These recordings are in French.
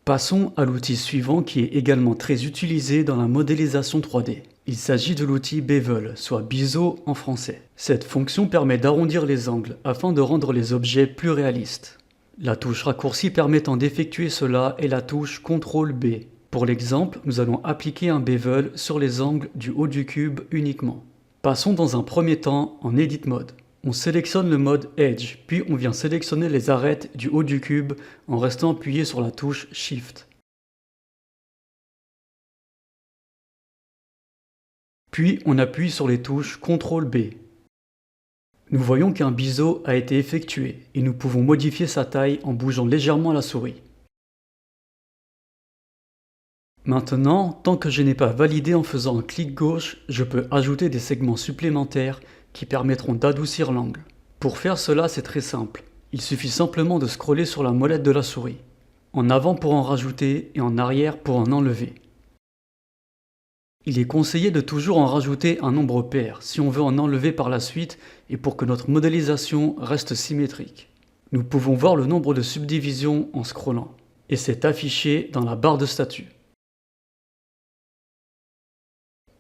Passons à l'outil suivant qui est également très utilisé dans la modélisation 3D. Il s'agit de l'outil Bevel, soit biseau en français. Cette fonction permet d'arrondir les angles afin de rendre les objets plus réalistes. La touche raccourci permettant d'effectuer cela est la touche CTRL B. Pour l'exemple, nous allons appliquer un bevel sur les angles du haut du cube uniquement. Passons dans un premier temps en Edit Mode. On sélectionne le mode Edge, puis on vient sélectionner les arêtes du haut du cube en restant appuyé sur la touche Shift. Puis on appuie sur les touches CTRL B. Nous voyons qu'un biseau a été effectué et nous pouvons modifier sa taille en bougeant légèrement la souris. Maintenant, tant que je n'ai pas validé en faisant un clic gauche, je peux ajouter des segments supplémentaires qui permettront d'adoucir l'angle. Pour faire cela, c'est très simple. Il suffit simplement de scroller sur la molette de la souris. En avant pour en rajouter et en arrière pour en enlever. Il est conseillé de toujours en rajouter un nombre pair si on veut en enlever par la suite et pour que notre modélisation reste symétrique. Nous pouvons voir le nombre de subdivisions en scrollant et c'est affiché dans la barre de statut.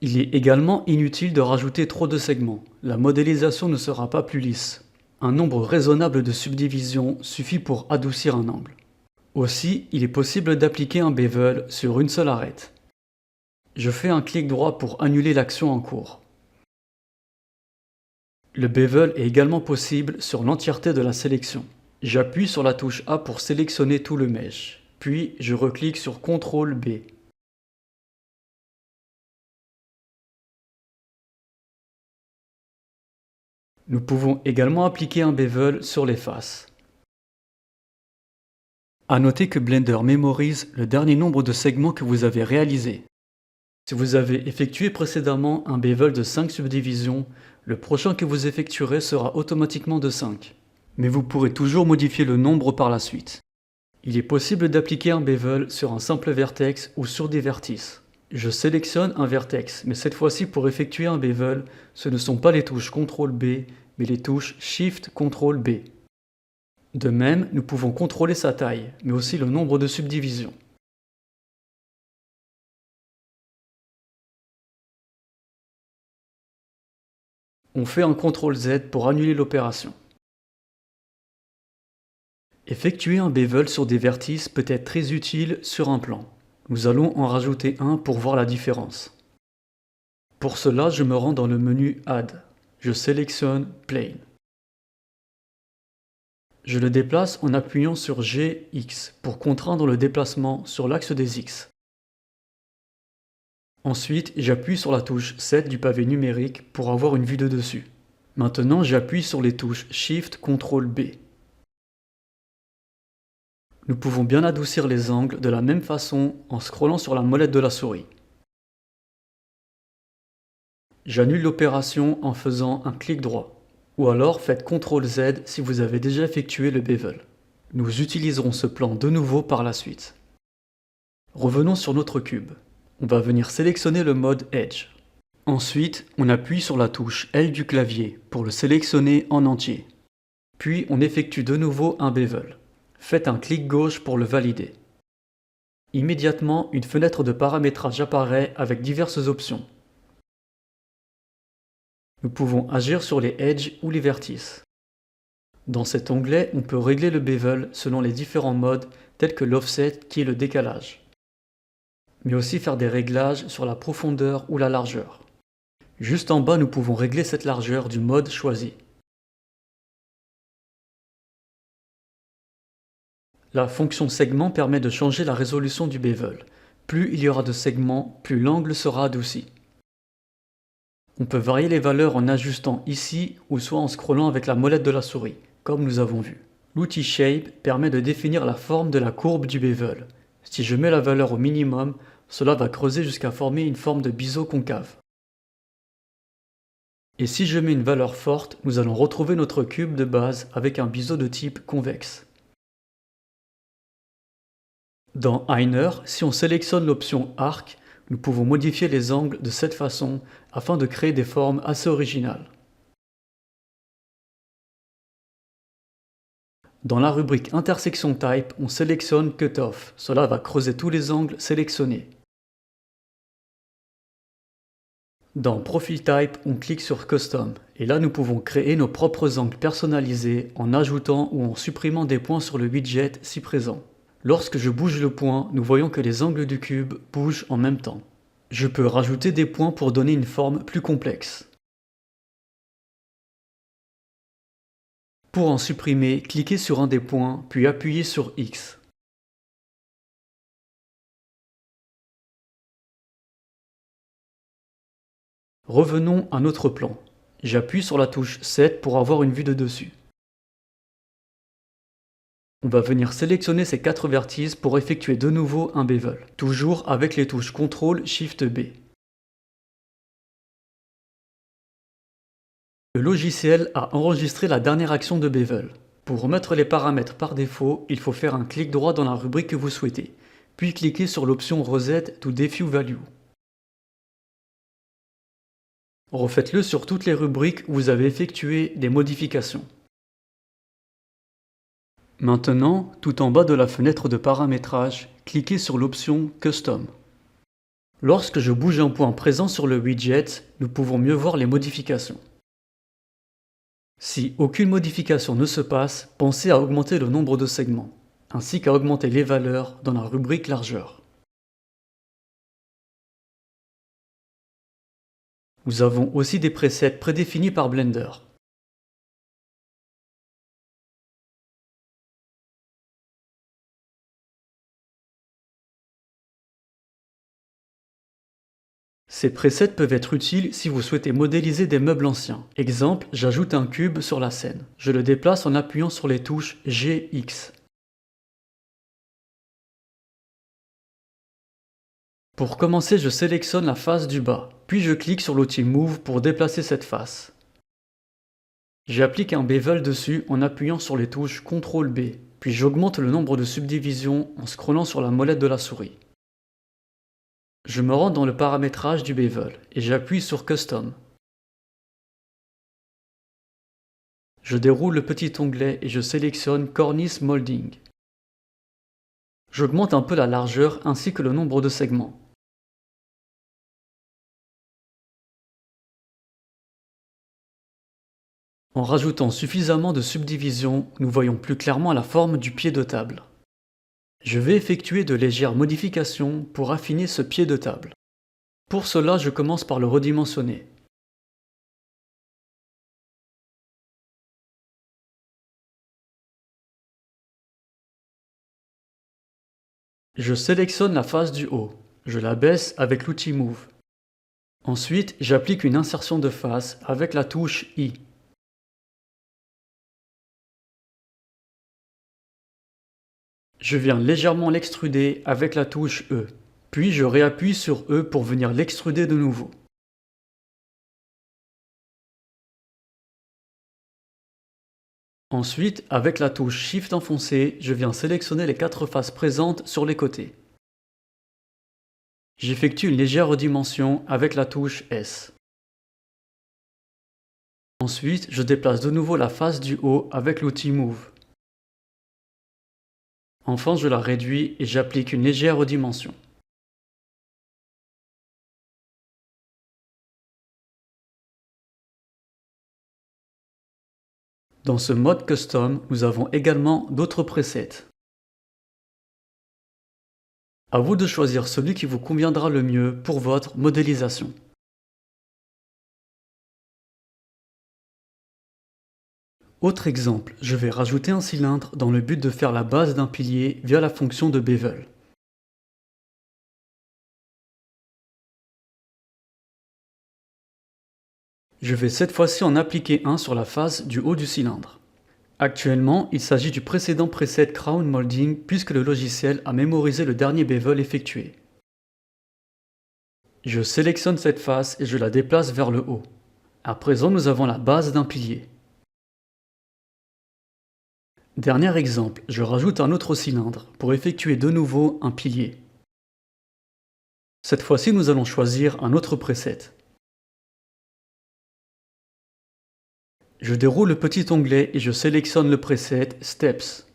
Il est également inutile de rajouter trop de segments, la modélisation ne sera pas plus lisse. Un nombre raisonnable de subdivisions suffit pour adoucir un angle. Aussi, il est possible d'appliquer un bevel sur une seule arête. Je fais un clic droit pour annuler l'action en cours. Le bevel est également possible sur l'entièreté de la sélection. J'appuie sur la touche A pour sélectionner tout le mesh, puis je reclique sur CTRL B. Nous pouvons également appliquer un bevel sur les faces. À noter que Blender mémorise le dernier nombre de segments que vous avez réalisé. Si vous avez effectué précédemment un bevel de 5 subdivisions, le prochain que vous effectuerez sera automatiquement de 5. Mais vous pourrez toujours modifier le nombre par la suite. Il est possible d'appliquer un bevel sur un simple vertex ou sur des vertices. Je sélectionne un vertex, mais cette fois-ci pour effectuer un bevel, ce ne sont pas les touches CTRL B, mais les touches Shift CTRL B. De même, nous pouvons contrôler sa taille, mais aussi le nombre de subdivisions. On fait un CTRL Z pour annuler l'opération. Effectuer un bevel sur des vertices peut être très utile sur un plan. Nous allons en rajouter un pour voir la différence. Pour cela, je me rends dans le menu Add. Je sélectionne Plane. Je le déplace en appuyant sur GX pour contraindre le déplacement sur l'axe des X. Ensuite, j'appuie sur la touche 7 du pavé numérique pour avoir une vue de dessus. Maintenant, j'appuie sur les touches Shift CTRL B. Nous pouvons bien adoucir les angles de la même façon en scrollant sur la molette de la souris. J'annule l'opération en faisant un clic droit. Ou alors faites CTRL Z si vous avez déjà effectué le bevel. Nous utiliserons ce plan de nouveau par la suite. Revenons sur notre cube. On va venir sélectionner le mode Edge. Ensuite, on appuie sur la touche L du clavier pour le sélectionner en entier. Puis on effectue de nouveau un bevel. Faites un clic gauche pour le valider. Immédiatement, une fenêtre de paramétrage apparaît avec diverses options. Nous pouvons agir sur les edges ou les vertices. Dans cet onglet, on peut régler le bevel selon les différents modes tels que l'offset qui est le décalage. Mais aussi faire des réglages sur la profondeur ou la largeur. Juste en bas, nous pouvons régler cette largeur du mode choisi. La fonction segment permet de changer la résolution du bevel. Plus il y aura de segments, plus l'angle sera adouci. On peut varier les valeurs en ajustant ici ou soit en scrollant avec la molette de la souris, comme nous avons vu. L'outil Shape permet de définir la forme de la courbe du bevel. Si je mets la valeur au minimum, cela va creuser jusqu'à former une forme de biseau concave. Et si je mets une valeur forte, nous allons retrouver notre cube de base avec un biseau de type convexe. Dans Einer, si on sélectionne l'option Arc, nous pouvons modifier les angles de cette façon afin de créer des formes assez originales. Dans la rubrique Intersection Type, on sélectionne Cutoff. Cela va creuser tous les angles sélectionnés. Dans Profile Type, on clique sur Custom. Et là, nous pouvons créer nos propres angles personnalisés en ajoutant ou en supprimant des points sur le widget si présent. Lorsque je bouge le point, nous voyons que les angles du cube bougent en même temps. Je peux rajouter des points pour donner une forme plus complexe. Pour en supprimer, cliquez sur un des points, puis appuyez sur X. Revenons à notre plan. J'appuie sur la touche 7 pour avoir une vue de dessus. On va venir sélectionner ces 4 vertices pour effectuer de nouveau un bevel, toujours avec les touches CTRL SHIFT B. Le logiciel a enregistré la dernière action de bevel. Pour remettre les paramètres par défaut, il faut faire un clic droit dans la rubrique que vous souhaitez, puis cliquer sur l'option Reset to Default Value. Refaites-le sur toutes les rubriques où vous avez effectué des modifications. Maintenant, tout en bas de la fenêtre de paramétrage, cliquez sur l'option Custom. Lorsque je bouge un point présent sur le widget, nous pouvons mieux voir les modifications. Si aucune modification ne se passe, pensez à augmenter le nombre de segments, ainsi qu'à augmenter les valeurs dans la rubrique largeur. Nous avons aussi des presets prédéfinis par Blender. Ces presets peuvent être utiles si vous souhaitez modéliser des meubles anciens. Exemple, j'ajoute un cube sur la scène. Je le déplace en appuyant sur les touches G, X. Pour commencer, je sélectionne la face du bas, puis je clique sur l'outil Move pour déplacer cette face. J'applique un bevel dessus en appuyant sur les touches CTRL B, puis j'augmente le nombre de subdivisions en scrollant sur la molette de la souris. Je me rends dans le paramétrage du bevel et j'appuie sur Custom. Je déroule le petit onglet et je sélectionne Cornice Molding. J'augmente un peu la largeur ainsi que le nombre de segments. En rajoutant suffisamment de subdivisions, nous voyons plus clairement la forme du pied de table. Je vais effectuer de légères modifications pour affiner ce pied de table. Pour cela, je commence par le redimensionner. Je sélectionne la face du haut. Je la baisse avec l'outil Move. Ensuite, j'applique une insertion de face avec la touche I. Je viens légèrement l'extruder avec la touche E. Puis je réappuie sur E pour venir l'extruder de nouveau. Ensuite, avec la touche Shift enfoncée, je viens sélectionner les 4 faces présentes sur les côtés. J'effectue une légère redimension avec la touche S. Ensuite, je déplace de nouveau la face du haut avec l'outil Move. Enfin, je la réduis et j'applique une légère redimension. Dans ce mode Custom, nous avons également d'autres presets. À vous de choisir celui qui vous conviendra le mieux pour votre modélisation. Autre exemple, je vais rajouter un cylindre dans le but de faire la base d'un pilier via la fonction de bevel. Je vais cette fois-ci en appliquer un sur la face du haut du cylindre. Actuellement, il s'agit du précédent preset Crown Molding puisque le logiciel a mémorisé le dernier bevel effectué. Je sélectionne cette face et je la déplace vers le haut. À présent, nous avons la base d'un pilier. Dernier exemple, je rajoute un autre cylindre pour effectuer de nouveau un pilier. Cette fois-ci, nous allons choisir un autre preset. Je déroule le petit onglet et je sélectionne le preset Steps.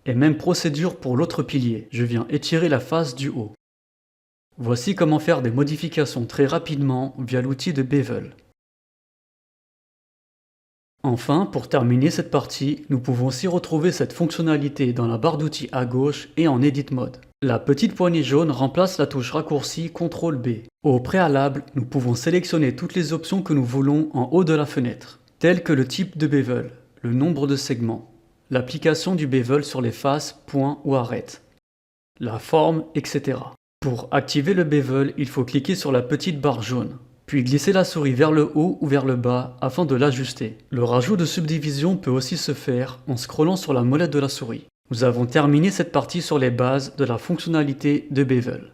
Et même procédure pour l'autre pilier, je viens étirer la face du haut. Voici comment faire des modifications très rapidement via l'outil de Bevel. Enfin, pour terminer cette partie, nous pouvons aussi retrouver cette fonctionnalité dans la barre d'outils à gauche et en Edit Mode. La petite poignée jaune remplace la touche raccourci CTRL B. Au préalable, nous pouvons sélectionner toutes les options que nous voulons en haut de la fenêtre, telles que le type de bevel, le nombre de segments, l'application du bevel sur les faces, points ou arêtes, la forme, etc. Pour activer le bevel, il faut cliquer sur la petite barre jaune, puis glisser la souris vers le haut ou vers le bas afin de l'ajuster. Le rajout de subdivision peut aussi se faire en scrollant sur la molette de la souris. Nous avons terminé cette partie sur les bases de la fonctionnalité de Bevel.